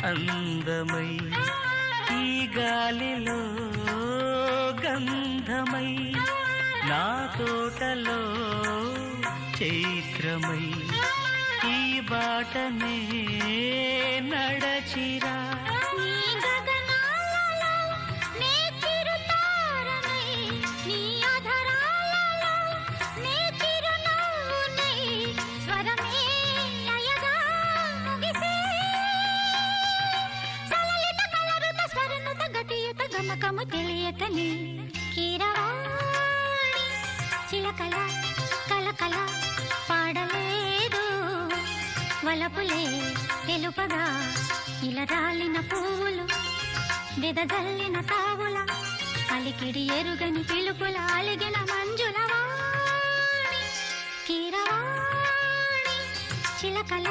అందమై ఈ గాలిలో గంధమై నా తోటలో చైత్రమై ఈ బాటనే నడచిరా గమకము తెలియకని కీరవాణి చిలకల కలకల పాడలేదు వలపులే తెలుపగా ఇలా రాలిన పువ్వులు వెదజల్లిన తావుల అలికిడి ఎరుగని పిలుపుల అలిగిన మంజుల వాణి కీరవాణి చిలకల